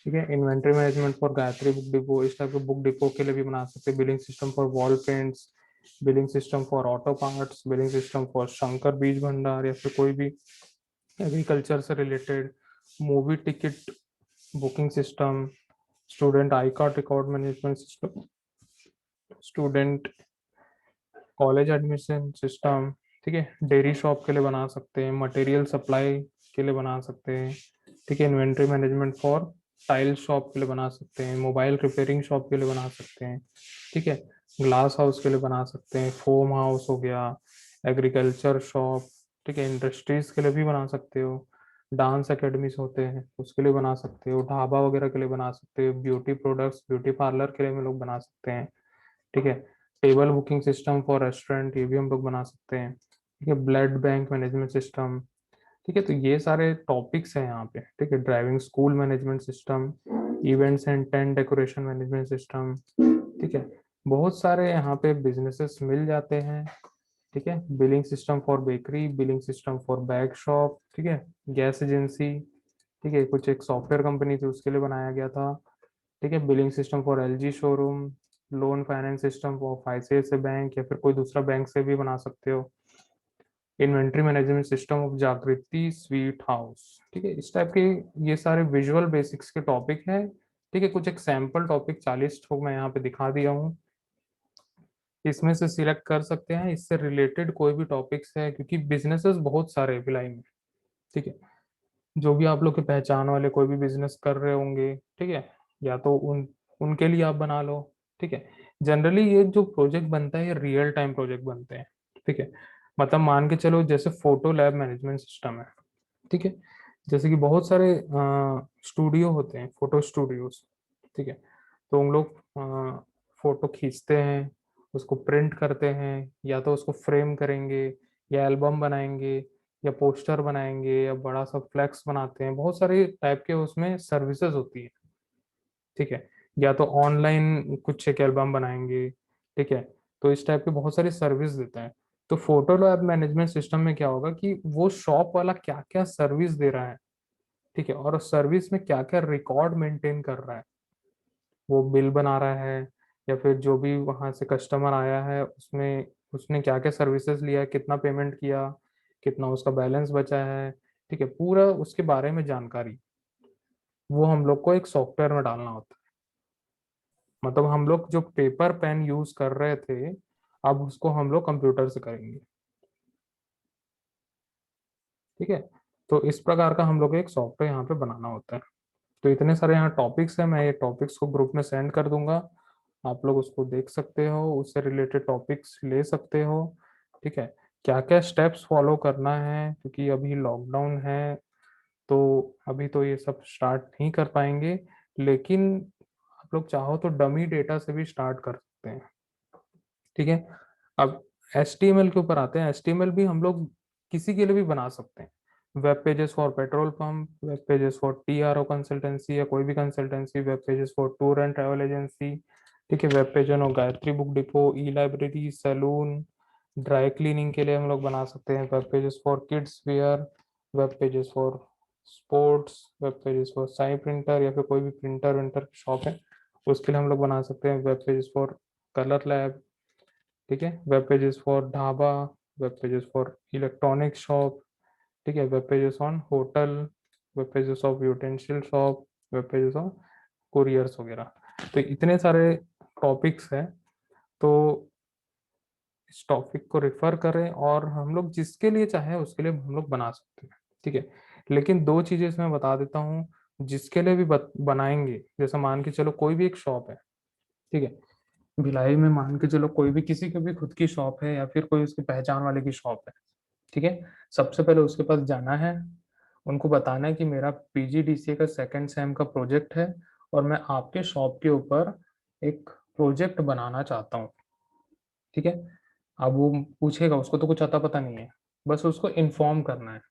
ठीक है। Inventory management for Gayatri book depot, इस टाइप के बुक डिपो के लिए भी बना सकते हैं। Billing system for wall paints, billing system for auto parts, billing system for Shankar बीज भंडार, या फिर कोई भी एग्रीकल्चर से related movie ticket booking system, student I card record management system, student college admission system. ठीक है। डेयरी शॉप के लिए बना सकते हैं, मटेरियल सप्लाई के लिए बना सकते हैं। ठीक है। Inventory management for tile shop के लिए बना सकते हैं, मोबाइल रिपेयरिंग शॉप के लिए बना सकते हैं। ठीक है। ग्लास हाउस के लिए बना सकते हैं, फोम हाउस हो गया, एग्रीकल्चर शॉप। ठीक है। इंडस्ट्रीज के लिए भी बना सकते हो, डांस एकेडमीज होते हैं उसके लिए बना सकते हो, ढाबा वगैरह के लिए बना सकते हो, ब्यूटी प्रोडक्ट्स ब्यूटी पार्लर के लिए हम लोग बना सकते हैं। ठीक है। Table booking system for restaurant, ये भी हम लोग बना सकते हैं। ठीक है। Blood bank management system. ठीक है। तो ये सारे टॉपिक्स हैं यहाँ पे। ठीक है। Driving school management system, events and tent decoration management system. ठीक है। बहुत सारे यहाँ पे बिजनेसेस मिल जाते हैं। ठीक है। Billing system for bakery, billing system for bag shop. ठीक है। Gas agency. ठीक है। कुछ एक सॉफ्टवेयर कंपनी थी उसके लिए बनाया गया था। ठीक है। Billing system for LG showroom, loan finance system for ICICI bank या फिर कोई दूसरा बैंक से भी बना सकते हो। इन्वेंट्री मैनेजमेंट सिस्टम ऑफ जागृति स्वीट हाउस। ठीक है। इस टाइप के ये सारे विजुअल बेसिक्स के टॉपिक हैं। ठीक है। कुछ एक सैम्पल टॉपिक 40 ठोक मैं यहाँ पे दिखा दिया हूँ, इसमें से सिलेक्ट कर सकते हैं। इससे रिलेटेड कोई भी टॉपिक्स है, क्योंकि बिजनेसेस बहुत सारे हैं भिलाई में। ठीक है। जो भी आप लोग के पहचान वाले कोई भी बिजनेस कर रहे होंगे, ठीक है, या तो उनके लिए आप बना लो। ठीक है। जनरली ये जो प्रोजेक्ट बनता है ये रियल टाइम प्रोजेक्ट बनते हैं। ठीक है। मतलब मान के चलो जैसे फोटो लैब मैनेजमेंट सिस्टम है। ठीक है। जैसे कि बहुत सारे स्टूडियो होते हैं, फोटो स्टूडियोज। ठीक है। तो उन लोग फोटो खींचते हैं, उसको प्रिंट करते हैं, या तो उसको फ्रेम करेंगे, या एल्बम बनाएंगे, या पोस्टर बनाएंगे, या बड़ा सा फ्लैक्स बनाते हैं। बहुत सारे टाइप के उसमें सर्विसेज होती है। ठीक है। या तो ऑनलाइन कुछ एक एल्बम बनाएंगे। ठीक है। तो इस टाइप के बहुत सारी सर्विस देते हैं। तो फोटो लैब मैनेजमेंट सिस्टम में क्या होगा कि वो शॉप वाला क्या क्या सर्विस दे रहा है, ठीक है, और उस सर्विस में क्या क्या रिकॉर्ड मेंटेन कर रहा है, वो बिल बना रहा है, या फिर जो भी वहां से कस्टमर आया है उसमें उसने क्या क्या सर्विसेज लिया है, कितना पेमेंट किया, कितना उसका बैलेंस बचा है। ठीक है। पूरा उसके बारे में जानकारी वो हम लोग को एक सॉफ्टवेयर में डालना होता है। मतलब हम लोग जो पेपर पेन यूज कर रहे थे, अब उसको हम लोग कंप्यूटर से करेंगे। ठीक है। तो इस प्रकार का हम लोग को एक सॉफ्टवेयर यहाँ पे बनाना होता है। तो इतने सारे यहाँ टॉपिक्स हैं, मैं ये टॉपिक्स को ग्रुप में सेंड कर दूंगा। आप लोग उसको देख सकते हो, उससे रिलेटेड टॉपिक्स ले सकते हो। ठीक है। क्या क्या स्टेप्स फॉलो करना है, क्योंकि अभी लॉकडाउन है, तो अभी तो ये सब स्टार्ट नहीं कर पाएंगे। लेकिन आप लोग चाहो तो डमी डेटा से भी स्टार्ट कर सकते हैं। ठीक है। अब HTML के ऊपर आते हैं। HTML भी हम लोग किसी के लिए भी बना सकते हैं। Web pages for petrol pump, web pages for TRO consultancy या कोई भी consultancy, web pages for tour and travel agency. ठीक है। Web page on Gayatri book depot, e library, salon, dry cleaning के लिए हम लोग बना सकते हैं। Web pages for kids wear, web pages for sports, web pages for Sai printer या फिर कोई भी प्रिंटर विंटर की शॉप है उसके लिए हम लोग बना सकते हैं। Web pages for colour lab. ठीक है। Web pages for dhaba, web pages for electronic shop. ठीक है। Web pages on hotel, web pages of utensil shop, web pages of couriers वगैरह। तो इतने सारे टॉपिक्स हैं। तो इस टॉपिक को रेफर करें और हम लोग जिसके लिए चाहे उसके लिए हम लोग बना सकते हैं। ठीक है। लेकिन दो चीजें इसमें बता देता हूँ, जिसके लिए भी बनाएंगे, जैसे मान के चलो कोई भी एक शॉप है। ठीक है। भिलाई में मान के चलो कोई भी किसी की भी खुद की शॉप है या फिर कोई उसकी पहचान वाले की शॉप है। ठीक है। सबसे पहले उसके पास जाना है, उनको बताना है कि मेरा PGDCA का सेकंड सेम का प्रोजेक्ट है और मैं आपके शॉप के ऊपर एक प्रोजेक्ट बनाना चाहता हूँ। ठीक है। अब वो पूछेगा, उसको तो कुछ अता पता नहीं है, बस उसको इन्फॉर्म करना है।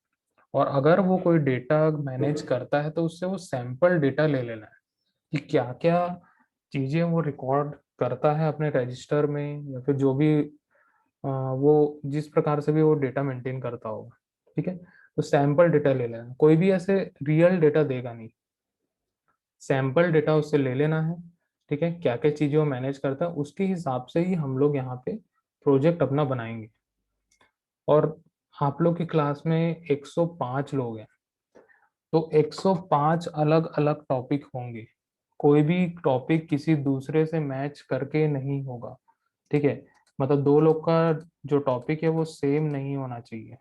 और अगर वो कोई डेटा मैनेज करता है तो उससे वो सैंपल डेटा ले लेना है कि क्या क्या चीजें वो रिकॉर्ड करता है अपने रजिस्टर में, या फिर जो भी वो जिस प्रकार से भी वो डेटा मेंटेन करता होगा। ठीक है। तो सैंपल डेटा ले लेना, कोई भी ऐसे रियल डेटा देगा नहीं। सैंपल डेटा उससे ले लेना है, ठीक है, क्या क्या चीजें वो मैनेज करता है, उसके हिसाब से ही हम लोग यहाँ पे प्रोजेक्ट अपना बनाएंगे। और आप लोग की क्लास में 105 लोग हैं, तो 105 अलग अलग टॉपिक होंगे, कोई भी टॉपिक किसी दूसरे से मैच करके नहीं होगा, ठीक है। मतलब दो लोग का जो टॉपिक है वो सेम नहीं होना चाहिए,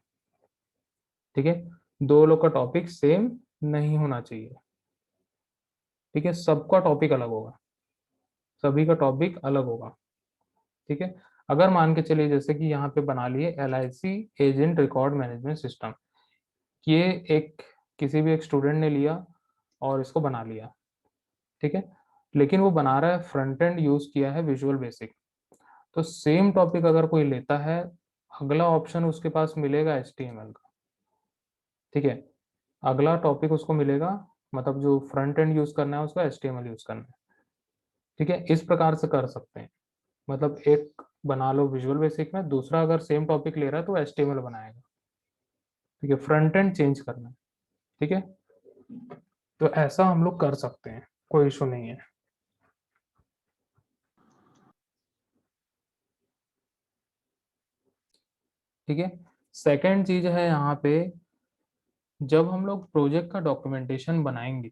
ठीक है, दो लोग का टॉपिक सेम नहीं होना चाहिए, ठीक है, सबका टॉपिक अलग होगा, सभी का टॉपिक अलग होगा, ठीक है। अगर मान के चलिए जैसे कि यहाँ पे बना लिए LIC agent record management system, ये एक किसी भी एक स्टूडेंट ने लिया और इसको बना लिया, ठीक है, लेकिन वो बना रहा है फ्रंट एंड यूज किया है विजुअल बेसिक, तो सेम टॉपिक अगर कोई लेता है, अगला ऑप्शन उसके पास मिलेगा HTML का, ठीक है, अगला टॉपिक उसको मिलेगा, मतलब जो फ्रंट एंड यूज करना है उसको HTML यूज करना है, ठीक है, इस प्रकार से कर सकते हैं। मतलब एक बना लो विजुअल बेसिक में, दूसरा अगर सेम टॉपिक ले रहा है तो HTML बनाएगा, ठीक है, फ्रंट एंड चेंज करना है, ठीक है, तो ऐसा हम लोग कर सकते हैं, कोई इशू नहीं है, ठीक है। सेकेंड चीज है यहाँ पे, जब हम लोग प्रोजेक्ट का डॉक्यूमेंटेशन बनाएंगे,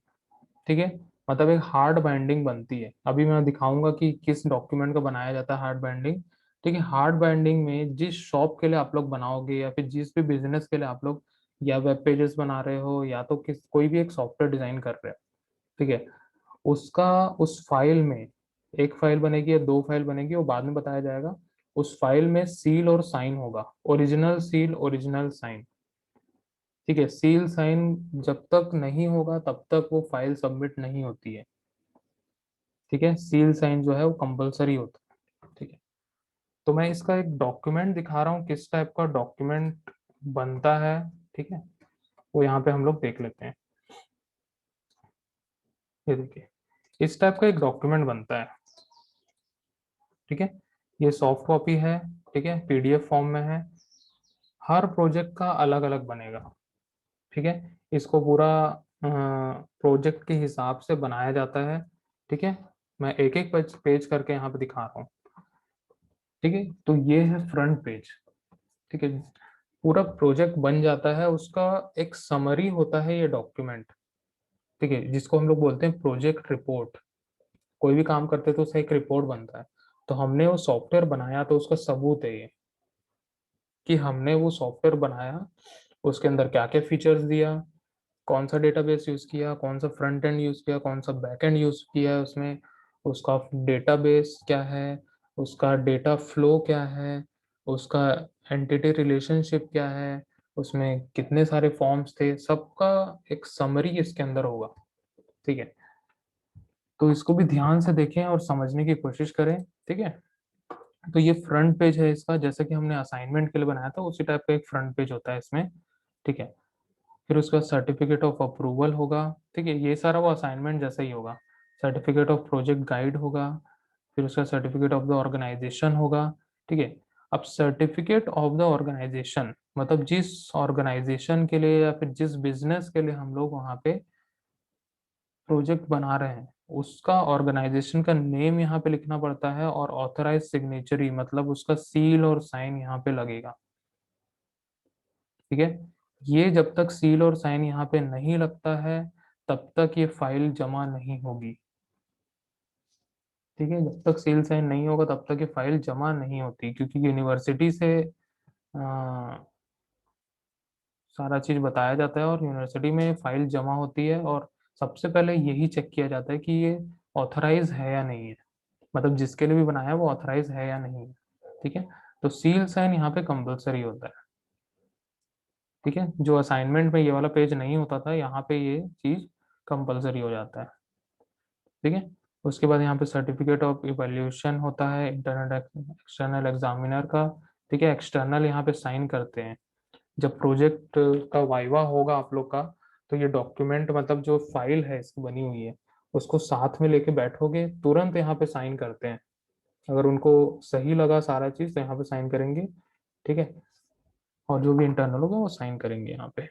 ठीक है, मतलब एक हार्ड बाइंडिंग बनती है, अभी मैं दिखाऊंगा कि किस डॉक्यूमेंट का बनाया जाता है हार्ड बाइंडिंग, ठीक है। हार्ड बाइंडिंग में जिस शॉप के लिए आप लोग बनाओगे या फिर जिस भी बिजनेस के लिए आप लोग या वेब पेजेस बना रहे हो या तो किस कोई भी एक सॉफ्टवेयर डिजाइन कर रहे हो, ठीक है, उसका उस फाइल में एक फाइल बनेगी या दो फाइल बनेगी वो बाद में बताया जाएगा, उस फाइल में सील और साइन होगा, ओरिजिनल सील ओरिजिनल साइन, ठीक है, सील साइन जब तक नहीं होगा तब तक वो फाइल सबमिट नहीं होती है, ठीक है, सील साइन जो है वो कंपलसरी होता है, ठीक है। तो मैं इसका एक डॉक्यूमेंट दिखा रहा हूँ किस टाइप का डॉक्यूमेंट बनता है, ठीक है, वो यहाँ पे हम लोग देख लेते हैं। ये देखिए, इस टाइप का एक डॉक्यूमेंट बनता है, ठीक है, ये सॉफ्ट कॉपी है, ठीक है, PDF फॉर्म में है, हर प्रोजेक्ट का अलग अलग बनेगा, ठीक है, इसको पूरा प्रोजेक्ट के हिसाब से बनाया जाता है, ठीक है, मैं एक एक पेज पेज करके यहाँ पे दिखा रहा हूँ, ठीक है। तो ये है फ्रंट पेज, ठीक है, पूरा प्रोजेक्ट बन जाता है, उसका एक समरी होता है ये डॉक्यूमेंट, ठीक है, जिसको हम लोग बोलते हैं प्रोजेक्ट रिपोर्ट, कोई भी काम करते हैं तो उसका एक रिपोर्ट बनता है, तो हमने वो सॉफ्टवेयर बनाया तो उसका सबूत है ये कि हमने वो सॉफ्टवेयर बनाया, उसके अंदर क्या क्या फीचर्स दिया, कौन सा डेटाबेस यूज किया, कौन सा फ्रंट एंड यूज किया, कौन सा बैक एंड यूज किया है उसमें, उसका डेटाबेस क्या है, उसका डेटा फ्लो क्या है, उसका एंटिटी रिलेशनशिप क्या है, उसमें कितने सारे फॉर्म्स थे, सबका एक समरी इसके अंदर होगा, ठीक है। तो इसको भी ध्यान से देखें और समझने की कोशिश करें, ठीक है। तो ये फ्रंट पेज है इसका, जैसे कि हमने असाइनमेंट के लिए बनाया था उसी टाइप का एक फ्रंट पेज होता है इसमें, ठीक है। फिर उसका सर्टिफिकेट ऑफ अप्रूवल होगा, ठीक है, ये सारा वो असाइनमेंट जैसा ही होगा, सर्टिफिकेट ऑफ प्रोजेक्ट गाइड होगा, फिर उसका सर्टिफिकेट ऑफ द ऑर्गेनाइजेशन होगा, ठीक है। अब सर्टिफिकेट ऑफ द ऑर्गेनाइजेशन मतलब जिस ऑर्गेनाइजेशन के लिए या फिर जिस बिजनेस के लिए हम लोग वहाँ पे प्रोजेक्ट बना रहे हैं उसका ऑर्गेनाइजेशन का नेम यहाँ पे लिखना पड़ता है, और ऑथराइज सिग्नेचरी मतलब उसका सील और साइन यहाँ पे लगेगा, ठीक है। ये जब तक सील और साइन यहाँ पे नहीं लगता है तब तक ये फाइल जमा नहीं होगी, ठीक है, जब तक सील साइन नहीं होगा तब तक ये फाइल जमा नहीं होती, क्योंकि यूनिवर्सिटी से सारा चीज बताया जाता है और यूनिवर्सिटी में फाइल जमा होती है, और सबसे पहले यही चेक किया जाता है कि ये ऑथराइज है या नहीं है, मतलब जिसके लिए भी बनाया है वो ऑथराइज है या नहीं है, ठीक है। तो सील साइन यहाँ पे कंपलसरी होता है, ठीक है, जो असाइनमेंट में ये वाला पेज नहीं होता था यहाँ पे ये चीज कंपलसरी हो जाता है, ठीक है। उसके बाद यहाँ पे सर्टिफिकेट ऑफ इवैल्यूएशन होता है इंटरनल एक्सटर्नल एग्जामिनर का, ठीक है, एक्सटर्नल यहाँ पे साइन करते हैं, जब प्रोजेक्ट का वाइवा होगा आप लोग का, तो ये डॉक्यूमेंट मतलब जो फाइल है इसकी बनी हुई है उसको साथ में लेके बैठोगे तुरंत यहाँ पे साइन करते हैं, अगर उनको सही लगा सारा चीज तो यहाँ पे साइन करेंगे, ठीक है, और जो भी इंटरनल होगा वो साइन करेंगे यहाँ पे,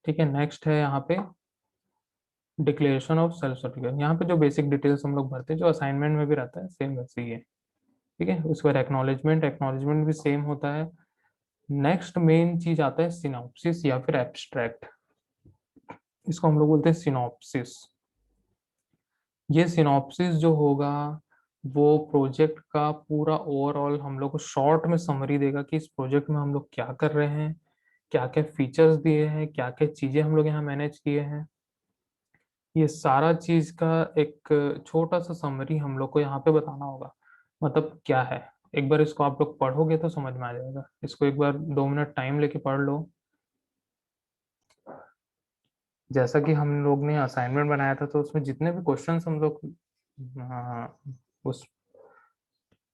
ठीक है। नेक्स्ट है यहाँ पे डिक्लेरेशन ऑफ सेल्फ सर्टिफिकेट, यहाँ पे जो बेसिक डिटेल्स हम लोग भरते हैं जो असाइनमेंट में भी रहता है सेम वैसे ही है। ठीक है, उसके बाद एक्नॉलेजमेंट, एक्नॉलेजमेंट भी सेम होता है। नेक्स्ट मेन चीज आता है सिनॉप्सिस या फिर एब्स्ट्रैक्ट, इसको हम लोग बोलते हैं सिनॉप्सिस। ये सिनॉप्सिस जो होगा वो प्रोजेक्ट का पूरा ओवरऑल हम लोग को शॉर्ट में समरी देगा कि इस प्रोजेक्ट में हम लोग क्या कर रहे हैं, क्या क्या फीचर्स दिए हैं, क्या क्या चीजें हम लोग यहाँ मैनेज किए हैं, ये सारा चीज का एक छोटा सा समरी हम लोग को यहाँ पे बताना होगा। मतलब क्या है, एक बार इसको आप लोग पढ़ोगे तो समझ में आ जाएगा। इसको एक बार 2 मिनट टाइम लेके पढ़ लो। जैसा कि हम लोग ने असाइनमेंट बनाया था तो उसमें जितने भी क्वेश्चंस हम लोग उस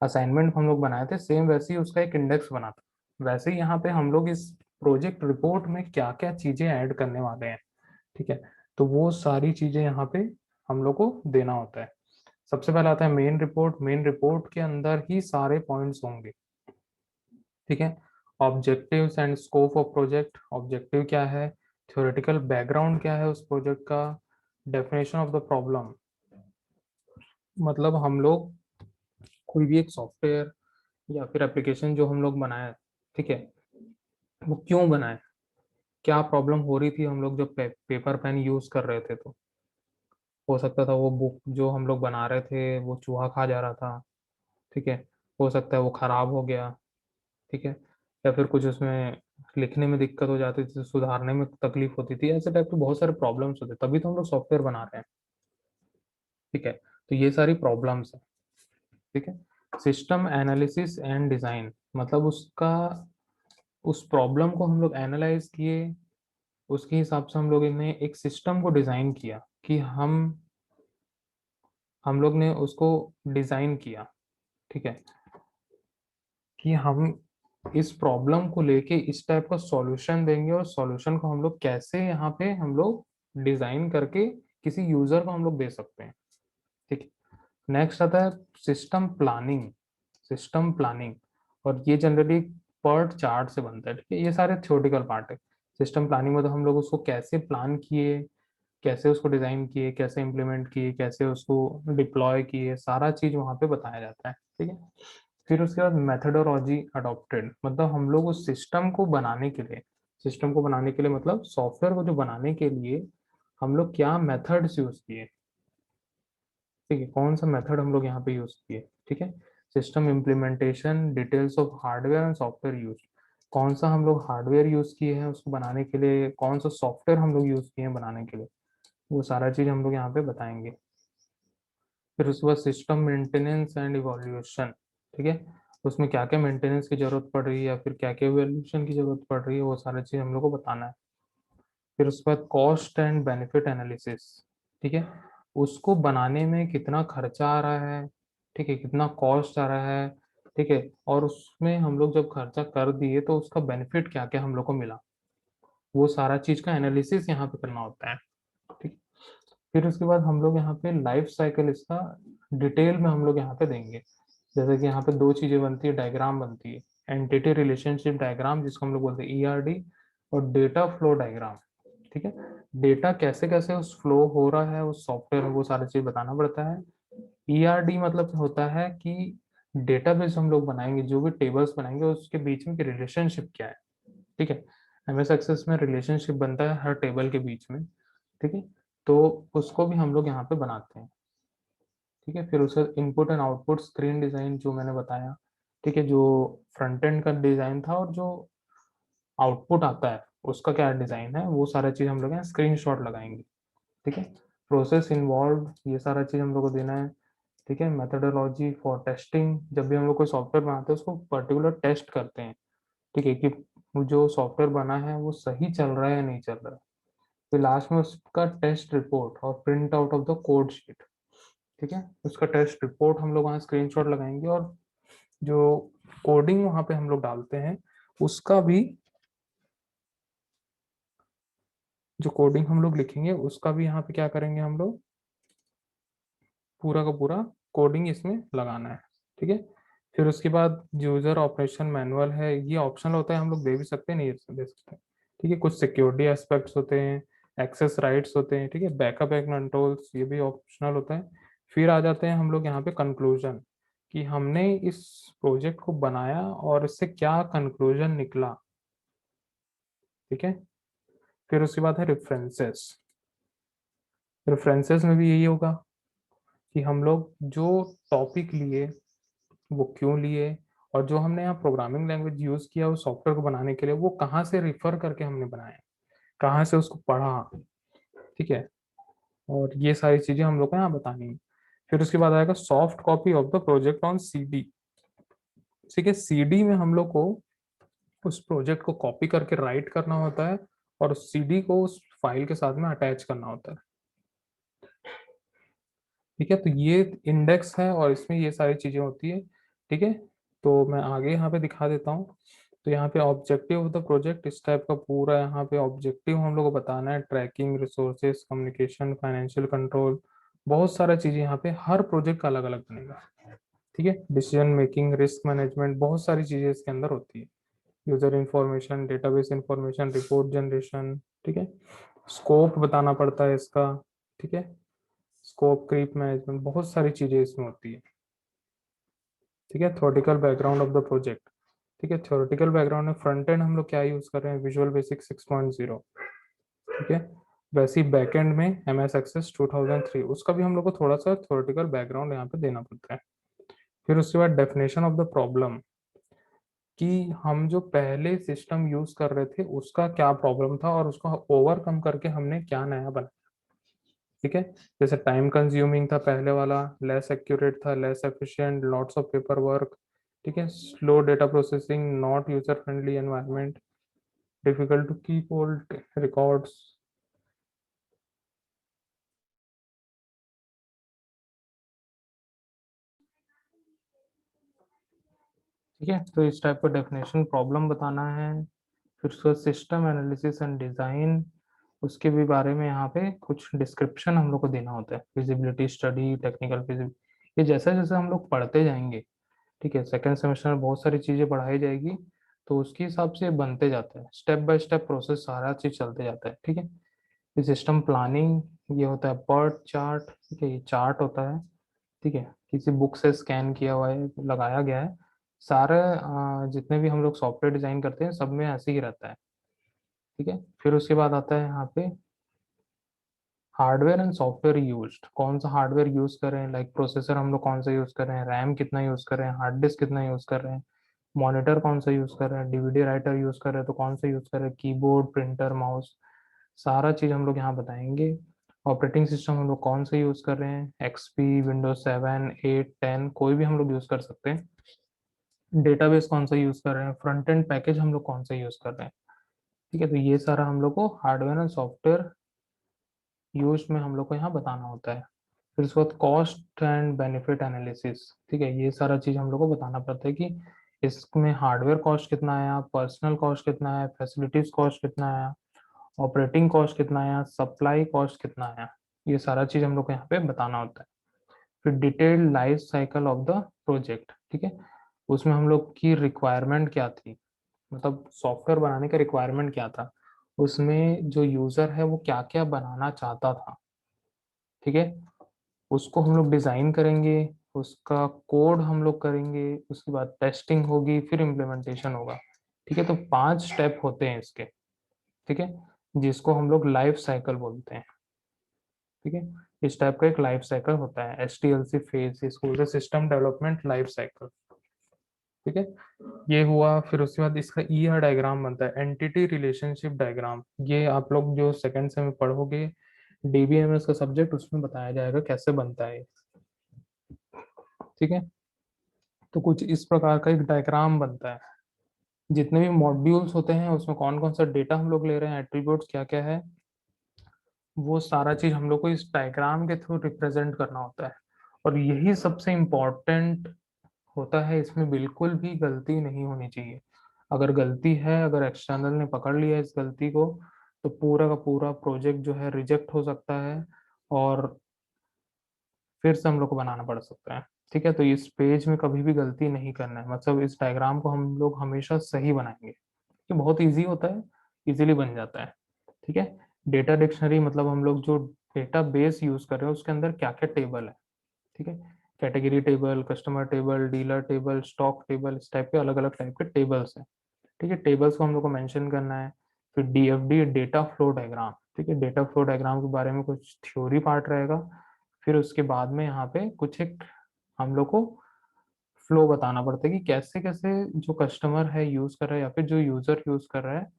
असाइनमेंट हम लोग बनाए थे सेम वैसे ही उसका एक इंडेक्स बना था। वैसे ही यहाँ पे हम लोग इस प्रोजेक्ट रिपोर्ट में क्या क्या चीजें ऐड करने वाले हैं। ठीक है, तो वो सारी चीजें यहाँ पे हम लोग को देना होता है। सबसे पहले आता है मेन रिपोर्ट। मेन रिपोर्ट के अंदर ही सारे पॉइंट्स होंगे। ठीक है, objectives and scope of project, objective क्या है, थ्योरेटिकल बैकग्राउंड क्या है उस प्रोजेक्ट का, डेफिनेशन ऑफ द प्रॉब्लम, मतलब हम लोग कोई भी एक सॉफ्टवेयर या फिर एप्लीकेशन जो हम लोग बनाए, ठीक है, वो क्यों बनाए, क्या प्रॉब्लम हो रही थी हम लोग जब पेपर पेन यूज कर रहे थे। तो हो सकता था वो बुक जो हम लोग बना रहे थे वो चूहा खा जा रहा था। ठीक है, हो सकता है वो खराब हो गया। ठीक है, या फिर कुछ उसमें लिखने में दिक्कत हो जाती थी, सुधारने में तकलीफ होती थी, ऐसे टाइप के बहुत सारे प्रॉब्लम्स होते, तभी तो हम लोग सॉफ्टवेयर बना रहे हैं। ठीक है, तो ये सारी प्रॉब्लम्स है। ठीक है, सिस्टम एनालिसिस एंड डिजाइन, मतलब उसका उस प्रॉब्लम को हम लोग एनालाइज किए, उसके हिसाब से हम लोग ने एक सिस्टम को डिजाइन किया कि हम लोग ने उसको डिजाइन किया। ठीक है, कि हम इस प्रॉब्लम को लेके इस टाइप का सॉल्यूशन देंगे और सॉल्यूशन को हम लोग कैसे यहाँ पे हम लोग डिजाइन करके किसी यूजर को हम लोग दे सकते हैं। ठीक है, नेक्स्ट आता है सिस्टम प्लानिंग। सिस्टम प्लानिंग, और ये जनरली पर्ट चार्ट से बनता है। ठीक है, ये सारे थ्योरेटिकल पार्ट है। सिस्टम प्लानिंग में तो हम लोग उसको कैसे प्लान किए, कैसे उसको डिजाइन किए, कैसे इम्प्लीमेंट किए, कैसे उसको डिप्लॉय किए, सारा चीज वहाँ पे बताया जाता है। ठीक है, फिर उसके बाद मेथडोलॉजी अडॉप्टेड, मतलब हम लोग उस सिस्टम को बनाने के लिए मतलब सॉफ्टवेयर को जो बनाने के लिए हम लोग क्या मेथड्स यूज किए। ठीक है, कौन सा मेथड हम लोग यहाँ पे यूज किए। ठीक है, system implementation, details of hardware and software use, कौन सा हम लोग हार्डवेयर यूज किए हैं उसको बनाने के लिए, कौन सा सॉफ्टवेयर हम लोग यूज किए हैं बनाने के लिए, वो सारा चीज हम लोग यहाँ पे बताएंगे। फिर उसके बाद सिस्टम मेंटेनेंस एंड इवोल्यूशन। ठीक है, उसमें क्या क्या मेंटेनेंस की जरूरत पड़ रही है या फिर क्या क्या इवोल्यूशन की जरूरत पड़ रही है, वो सारी चीज हम लोग को बताना है। फिर उसके बाद कॉस्ट एंड बेनिफिट एनालिसिस। ठीक है, उसको बनाने में कितना खर्चा आ रहा है, ठीक है, कितना कॉस्ट आ रहा है। ठीक है, और उसमें हम लोग जब खर्चा कर दिए तो उसका बेनिफिट क्या क्या हम लोग को मिला, वो सारा चीज का एनालिसिस यहाँ पे करना होता है। ठीक, फिर उसके बाद हम लोग यहाँ पे लाइफ साइकिल इसका डिटेल में हम लोग यहाँ पे देंगे। जैसे कि यहाँ पे दो चीजें बनती है, डायग्राम बनती है, एंटिटी रिलेशनशिप डायग्राम जिसको हम लोग बोलते हैं ईआरडी, और डेटा फ्लो डायग्राम। ठीक है, डेटा कैसे कैसे उस फ्लो हो रहा है उस सॉफ्टवेयर में, वो सारी चीज बताना पड़ता है। ईआरडी मतलब होता है कि डेटाबेस हम लोग बनाएंगे, जो भी टेबल्स बनाएंगे उसके बीच में रिलेशनशिप क्या है। ठीक है, एमएस एक्सेस में रिलेशनशिप बनता है हर टेबल के बीच में। ठीक है, तो उसको भी हम लोग यहाँ पे बनाते हैं। ठीक है, फिर उसका input and output screen design जो मैंने बताया। ठीक है, जो फ्रंट एंड का डिजाइन था और जो आउटपुट आता है उसका क्या डिजाइन है, वो सारा चीज हम लोग यहाँ स्क्रीनशॉट लगाएंगे। ठीक है, प्रोसेस इन्वॉल्व, ये सारा चीज हम लोग को देना है। ठीक है, मेथडोलॉजी फॉर टेस्टिंग, जब भी हम लोग कोई सॉफ्टवेयर बनाते हैं उसको पर्टिकुलर टेस्ट करते हैं। ठीक है, कि जो सॉफ्टवेयर बना है वो सही चल रहा है या नहीं चल रहा है। फिर लास्ट में उसका टेस्ट रिपोर्ट और print out of the code sheet. ठीक है, उसका टेस्ट रिपोर्ट हम लोग वहाँ स्क्रीनशॉट लगाएंगे, और जो कोडिंग वहाँ पे हम लोग डालते हैं उसका भी, जो कोडिंग हम लोग लिखेंगे उसका भी यहाँ पे क्या करेंगे हम लोग, पूरा का पूरा कोडिंग इसमें लगाना है। ठीक है, फिर उसके बाद यूजर ऑपरेशन मैनुअल है, ये ऑप्शनल होता है, हम लोग दे भी सकते हैं नहीं दे सकते। ठीक है, कुछ सिक्योरिटी एस्पेक्ट्स होते हैं, एक्सेस राइट्स होते हैं, ठीक है, बैकअप एंड कंट्रोल्स ये भी ऑप्शनल होता है। फिर आ जाते हैं हम लोग यहाँ पे कंक्लूजन, कि हमने इस प्रोजेक्ट को बनाया और इससे क्या कंक्लूजन निकला, ठीक है। फिर उसके बाद है रेफरेंसेस। रेफरेंसेस में भी यही होगा कि हम लोग जो टॉपिक लिए वो क्यों लिए, और जो हमने यहाँ प्रोग्रामिंग लैंग्वेज यूज किया उस सॉफ्टवेयर को बनाने के लिए वो कहाँ से रिफर करके हमने बनाया, कहाँ से उसको पढ़ा, ठीक है। और ये सारी चीजें हम लोग को यहाँ बतानी है। फिर उसके बाद आएगा soft copy of the project on CD, ठीक है। सीडी में हम लोग को उस प्रोजेक्ट को कॉपी करके राइट करना होता है और उस सीडी को उस फाइल के साथ में अटैच करना होता है, ठीक है। तो ये इंडेक्स है और इसमें ये सारी चीजें होती है, ठीक है। तो मैं आगे यहाँ पे दिखा देता हूँ। तो यहाँ पे ऑब्जेक्टिव ऑफ द प्रोजेक्ट, इस टाइप का पूरा यहाँ पे ऑब्जेक्टिव हम लोग को बताना है, tracking, resources, communication, financial control, बहुत सारा चीजें यहाँ पे हर प्रोजेक्ट का अलग अलग बनेगा, ठीक है। डिसीजन मेकिंग, रिस्क मैनेजमेंट, बहुत सारी चीजें इसके अंदर होती है। User information, database information, report generation, ठीक है। स्कोप बताना पड़ता है इसका, ठीक है। स्कोप, क्रीप मैनेजमेंट, बहुत सारी चीजें इसमें होती है, ठीक है। Theoretical background of the project, ठीक है। थ्योरेटिकल बैकग्राउंड में फ्रंट एंड हम लोग क्या यूज कर रहे हैं, विजुअल बेसिक 6.0, ठीक है। वैसे ही बैक एंड में एम एस एक्सेस 2003, उसका भी हम लोग को थोड़ा सा थ्योरेटिकल बैकग्राउंड यहाँ पे देना पड़ता है। फिर उसके बाद डेफिनेशन ऑफ द प्रॉब्लम, कि हम जो पहले सिस्टम यूज कर रहे थे उसका क्या प्रॉब्लम था और उसको ओवरकम करके हमने क्या नया बनाया, ठीक है। जैसे टाइम कंज्यूमिंग था पहले वाला, लेस एक्यूरेट था, less efficient, lots of paper work, ठीक है, slow data processing, not user friendly environment, difficult to keep old records, ठीक है। तो इस टाइप का डेफिनेशन प्रॉब्लम बताना है। फिर उसका सिस्टम एनालिसिस एंड डिजाइन, उसके भी बारे में यहाँ पे कुछ डिस्क्रिप्शन हम लोग को देना होता है, फिजिबिलिटी स्टडी, टेक्निकल फिजिबिलिटी, ये जैसे जैसे हम लोग पढ़ते जाएंगे, ठीक है, सेकेंड सेमेस्टर में बहुत सारी चीजें पढ़ाई जाएगी, तो उसके हिसाब से बनते जाता है, स्टेप बाय स्टेप प्रोसेस सारा चीज चलते जाता है, ठीक है। फिर सिस्टम प्लानिंग, ये होता है पर्ट चार्ट, ठीक है, ये चार्ट होता है, ठीक है, किसी बुक से स्कैन किया हुआ है, लगाया गया है, सारे जितने भी हम लोग सॉफ्टवेयर डिजाइन करते हैं सब में ऐसे ही रहता है, ठीक है। फिर उसके बाद आता है यहाँ पे हार्डवेयर एंड सॉफ्टवेयर यूज्ड, कौन सा हार्डवेयर यूज कर रहे हैं, लाइक प्रोसेसर हम लोग कौन सा यूज कर रहे हैं, रैम कितना यूज कर रहे हैं, हार्ड डिस्क कितना यूज कर रहे हैं, मॉनिटर कौन सा यूज कर रहे हैं, डीवीडी राइटर यूज कर रहे हैं तो कौन सा यूज कर रहे हैं, कीबोर्ड, प्रिंटर, माउस, सारा चीज हम लोग यहाँ बताएंगे। ऑपरेटिंग सिस्टम हम लोग कौन सा यूज कर रहे हैं, एक्सपी, विंडोज 7, 8, 10, कोई भी हम लोग यूज कर सकते हैं। डेटाबेस कौन सा यूज कर रहे हैं, फ्रंट एंड पैकेज हम लोग कौन सा यूज कर रहे हैं, ठीक है। तो ये सारा हम लोग को हार्डवेयर एंड सॉफ्टवेयर यूज में हम लोग को यहाँ बताना होता है। फिर उसके बाद कॉस्ट एंड बेनिफिट एनालिसिस, ठीक है, ये सारा चीज हम लोग को बताना पड़ता है कि इसमें हार्डवेयर कॉस्ट कितना आया, पर्सनल कॉस्ट कितना है, फैसिलिटीज कॉस्ट कितना आया, ऑपरेटिंग कॉस्ट कितना आया, सप्लाई कॉस्ट कितना आया, ये सारा चीज हम लोग को यहाँ पे बताना होता है। फिर detailed life cycle of the project, ठीक है, उसमें हम लोग की रिक्वायरमेंट क्या थी, मतलब सॉफ्टवेयर बनाने का रिक्वायरमेंट क्या था, उसमें जो यूजर है वो क्या क्या बनाना चाहता था, ठीक है, उसको हम लोग डिजाइन करेंगे, उसका कोड हम लोग करेंगे, उसके बाद टेस्टिंग होगी, फिर इम्प्लीमेंटेशन होगा, ठीक है। तो 5 स्टेप होते हैं इसके, ठीक है, जिसको हम लोग लाइफ साइकिल बोलते हैं, ठीक है। इस टाइप का एक लाइफ साइकिल होता है, SDLC फेज, इसको बोलते हैं सिस्टम डेवलपमेंट लाइफ साइकिल, ठीक है। ये हुआ, फिर उसके बाद इसका ER डायग्राम बनता है, एंटिटी रिलेशनशिप डायग्राम, ये आप लोग जो सेकंड सेम में पढ़ोगे DBMS का सब्जेक्ट, उसमें बताया जाएगा कैसे बनता है, ठीक है। तो कुछ इस प्रकार का एक डायग्राम बनता है, जितने भी मॉड्यूल्स होते हैं उसमें कौन कौन सा डेटा हम लोग ले रहे हैं, एट्रीब्यूट्स क्या क्या है, वो सारा चीज हम लोग को इस डायग्राम के थ्रू रिप्रेजेंट करना होता है। और यही सबसे इम्पोर्टेंट होता है, इसमें बिल्कुल भी गलती नहीं होनी चाहिए। अगर गलती है, अगर एक्सटर्नल ने पकड़ लिया इस गलती को, तो पूरा का पूरा प्रोजेक्ट जो है रिजेक्ट हो सकता है और फिर से हम लोग को बनाना पड़ सकता है, ठीक है। तो इस पेज में कभी भी गलती नहीं करना है, मतलब इस डायग्राम को हम लोग हमेशा सही बनाएंगे, ये बहुत इजी होता है, इजीली बन जाता है, ठीक है। डेटा डिक्शनरी मतलब हम लोग जो डेटा बेस यूज कर रहे हैं उसके अंदर क्या क्या टेबल है, ठीक है। Category table, customer table, dealer table, stock table, इस टाइप के अलग अलग टाइप के टेबल्स हैं, ठीक है। टेबल्स को हम लोग को मेंशन करना है। फिर डीएफडी, डेटा फ्लो डायग्राम, ठीक है। डेटा फ्लो डायग्राम के बारे में कुछ थ्योरी पार्ट रहेगा। फिर उसके बाद में यहाँ पे कुछ एक हम लोग को फ्लो बताना पड़ता है कि कैसे कैसे जो कस्टमर है यूज कर रहा है या फिर जो यूजर यूज कर रहा है,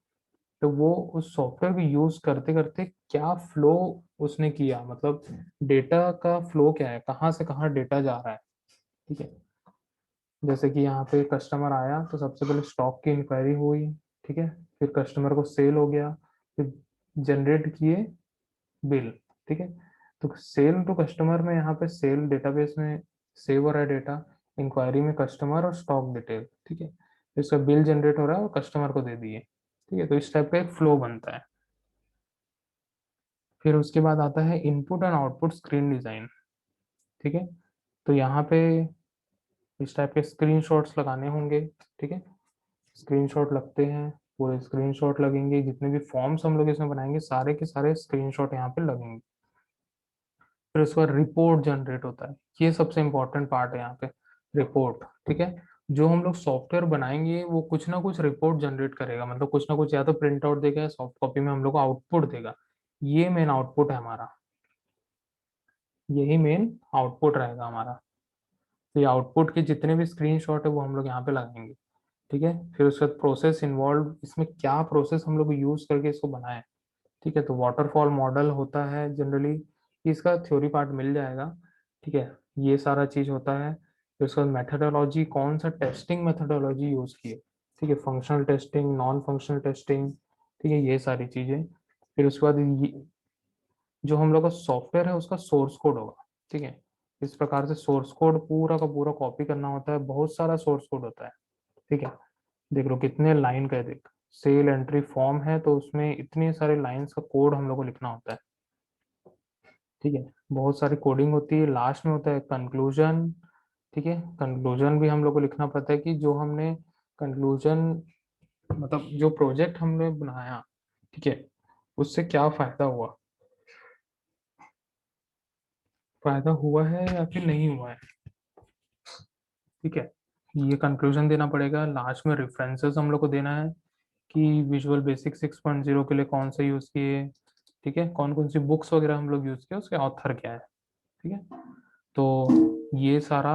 तो वो उस सॉफ्टवेयर को यूज करते करते क्या फ्लो उसने किया, मतलब डेटा का फ्लो क्या है, कहाँ से कहाँ डेटा जा रहा है, ठीक है। जैसे कि यहाँ पे कस्टमर आया तो सबसे पहले स्टॉक की इंक्वायरी हुई, ठीक है। फिर कस्टमर को सेल हो गया, फिर जनरेट किए बिल, ठीक है। तो सेल टू कस्टमर में यहाँ पे सेल डेटाबेस में सेव हो रहा है डेटा, इंक्वायरी में कस्टमर और स्टॉक डिटेल, ठीक है। इसका बिल जनरेट हो रहा है और कस्टमर को दे दिए, ठीक है। तो इस टाइप का एक फ्लो बनता है। फिर उसके बाद आता है input and output screen design, ठीक है। तो यहाँ पे इस टाइप के स्क्रीनशॉट्स लगाने होंगे, ठीक है। स्क्रीनशॉट लगते हैं, पूरे स्क्रीनशॉट लगेंगे, जितने भी फॉर्म्स हम लोग इसमें बनाएंगे सारे के सारे स्क्रीनशॉट यहाँ पे लगेंगे। फिर उसके बाद रिपोर्ट जनरेट होता है, ये सबसे इंपॉर्टेंट पार्ट है यहाँ पे, रिपोर्ट, ठीक है। जो हम लोग सॉफ्टवेयर बनाएंगे वो कुछ ना कुछ रिपोर्ट जनरेट करेगा, मतलब कुछ ना कुछ या तो प्रिंट आउट देगा या सॉफ्ट कॉपी में हम लोग को आउटपुट देगा। ये मेन आउटपुट है हमारा, यही मेन आउटपुट रहेगा हमारा। तो ये आउटपुट के जितने भी स्क्रीनशॉट है वो हम लोग यहाँ पे लगाएंगे, ठीक है। फिर उसके बाद प्रोसेस इन्वॉल्व, इसमें क्या प्रोसेस हम लोग यूज करके इसको बनाए, ठीक है। तो वाटरफॉल मॉडल होता है जनरली, इसका थ्योरी पार्ट मिल जाएगा, ठीक है। ये सारा चीज होता है। फिर उसके बाद मेथडोलॉजी, कौन सा टेस्टिंग मेथडोलॉजी यूज किए, ठीक है। Functional testing, non functional testing, ठीक है, ये सारी चीजें। फिर उसके बाद जो हम लोग का सॉफ्टवेयर है उसका सोर्स कोड होगा, ठीक है। इस प्रकार से सोर्स कोड पूरा का पूरा कॉपी करना होता है, बहुत सारा सोर्स कोड होता है, ठीक है। देख लो कितने लाइन का है, देख, सेल एंट्री फॉर्म है तो उसमें इतने सारे लाइंस का कोड हम लोग को लिखना होता है, ठीक है। बहुत सारी कोडिंग होती है, लास्ट में होता है कंक्लूजन, ठीक है। कंक्लूजन भी हम लोग को लिखना पड़ता है कि जो हमने कंक्लूजन, मतलब जो प्रोजेक्ट हमने बनाया, ठीक है, उससे क्या फायदा हुआ, फायदा हुआ है या फिर नहीं हुआ है, ठीक है। ये कंक्लूजन देना पड़ेगा। लास्ट में रेफरेंसेस हम लोग को देना है कि विजुअल बेसिक 6.0 के लिए कौन सा यूज किए, ठीक है, कौन कौन सी बुक्स वगैरह हम लोग यूज किए, उसके ऑथर क्या है, ठीक है। तो ये सारा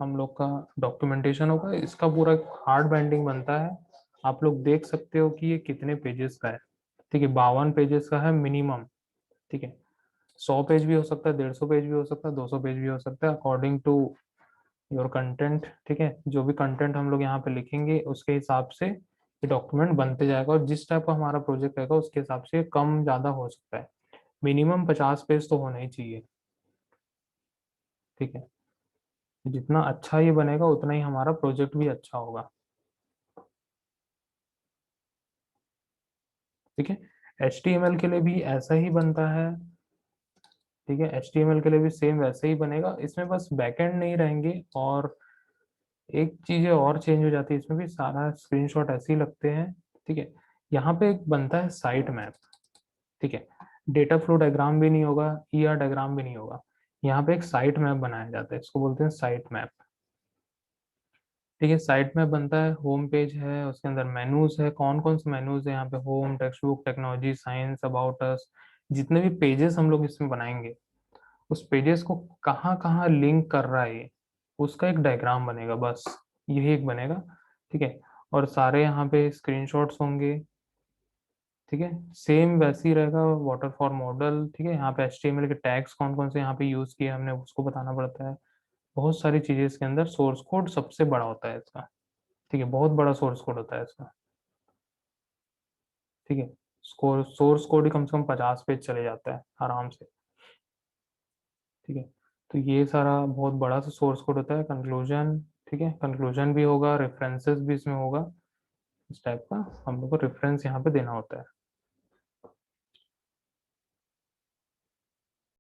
हम लोग का डॉक्यूमेंटेशन होगा, इसका पूरा हार्ड बाइंडिंग बनता है। आप लोग देख सकते हो कि ये कितने पेजेस का है, ठीक है। 52 पेजेस का है मिनिमम, ठीक है। 100 पेज भी हो सकता है, 150 पेज भी हो सकता है, 200 पेज भी हो सकता है, अकॉर्डिंग टू योर कंटेंट, ठीक है। जो भी कंटेंट हम लोग यहाँ पे लिखेंगे उसके हिसाब से ये डॉक्यूमेंट बनते जाएगा, और जिस टाइप का हमारा प्रोजेक्ट रहेगा उसके हिसाब से कम ज्यादा हो सकता है। मिनिमम 50 पेज तो होना ही चाहिए, ठीक है। जितना अच्छा ये बनेगा उतना ही हमारा प्रोजेक्ट भी अच्छा होगा, ठीक है। HTML के लिए भी ऐसा ही बनता है, ठीक है। HTML के लिए भी सेम वैसे ही बनेगा, इसमें बस बैकएंड नहीं रहेंगे, और एक चीज और चेंज हो जाती है, इसमें भी सारा स्क्रीनशॉट ऐसे ही लगते हैं, ठीक है। यहाँ पे एक बनता है साइट मैप, ठीक है। डेटा फ्लो डायग्राम भी नहीं होगा, ER डायग्राम भी नहीं होगा, यहाँ पे एक साइट मैप बनाया जाता है, इसको बोलते हैं साइट मैप, ठीक है। साइट मैप बनता है, होम पेज है, उसके अंदर मेनूज है, कौन कौन से मेनूज है यहाँ पे, home, text book, technology, science, about us, जितने भी पेजेस हम लोग इसमें बनाएंगे उस पेजेस को कहाँ कहाँ लिंक कर रहा है ये, उसका एक डायग्राम बनेगा, बस यही एक बनेगा, ठीक है। और सारे यहाँ पे स्क्रीनशॉट्स होंगे, ठीक है। सेम वैसे ही रहेगा वाटरफॉल मॉडल, ठीक है। यहाँ पे HTML के टैग्स कौन कौन से यहाँ पे यूज किए हमने उसको बताना पड़ता है, बहुत सारी चीजें इसके अंदर। सोर्स कोड सबसे बड़ा होता है इसका, ठीक है, बहुत बड़ा सोर्स कोड होता है इसका, ठीक है। सोर्स कोड ही कम से कम 50 पेज चले जाता है आराम से, ठीक है। तो ये सारा बहुत बड़ा सा सोर्स कोड होता है। कंक्लूजन, ठीक है, कंक्लूजन भी होगा, रेफरेंसेस भी इसमें होगा, इस टाइप का हम लोग को रेफरेंस यहाँ पे देना होता है।